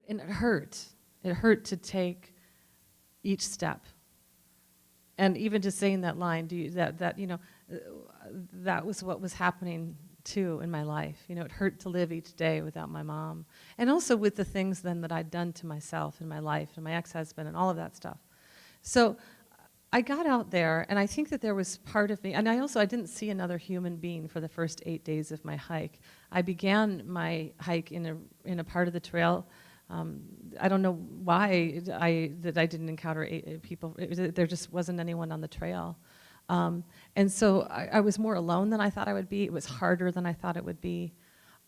And it hurt. It hurt to take each step. And even just saying that line, that was what was happening too in my life. It hurt to live each day without my mom. And also with the things then that I'd done to myself in my life and my ex-husband and all of that stuff. So I got out there, and I think that there was part of me, and I didn't see another human being for the first 8 days of my hike. I began my hike in a part of the trail. I don't know why I didn't encounter people. There just wasn't anyone on the trail. And so I was more alone than I thought I would be. It was harder than I thought it would be.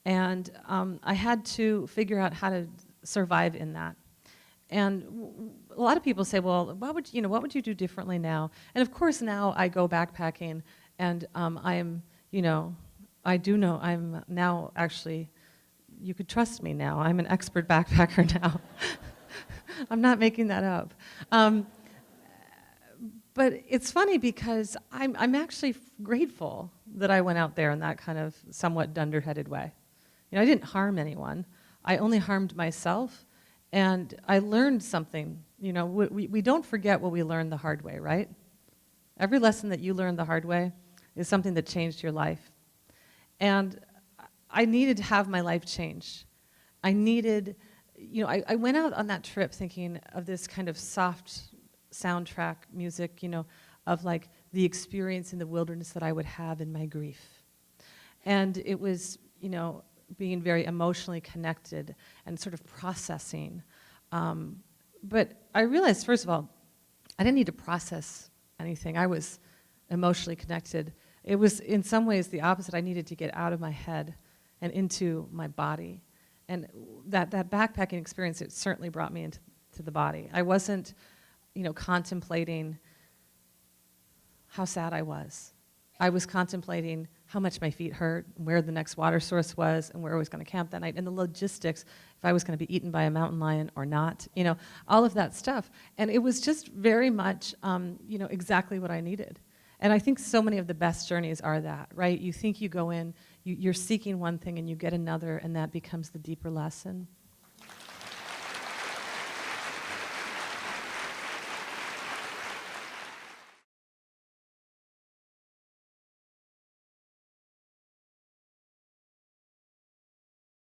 And I had to figure out how to survive in that. And a lot of people say, well, what would you do differently now? And of course now I go backpacking, and I'm now actually, you could trust me now. I'm an expert backpacker now. I'm not making that up. But it's funny because I'm actually grateful that I went out there in that kind of somewhat dunderheaded way. I didn't harm anyone. I only harmed myself, and I learned something. We don't forget what we learned the hard way, right? Every lesson that you learned the hard way is something that changed your life. And I needed to have my life change. I went out on that trip thinking of this kind of soft soundtrack music, of like the experience in the wilderness that I would have in my grief. And it was, being very emotionally connected and sort of processing. But I realized, first of all, I didn't need to process anything. I was emotionally connected. It was, in some ways, the opposite. I needed to get out of my head and into my body. And that backpacking experience, it certainly brought me into the body. I wasn't, contemplating how sad I was. I was contemplating how much my feet hurt, where the next water source was, and where I was going to camp that night, and the logistics, if I was going to be eaten by a mountain lion or not, all of that stuff. And it was just very much, exactly what I needed. And I think so many of the best journeys are that, right? You think you go in, you're seeking one thing and you get another, and that becomes the deeper lesson.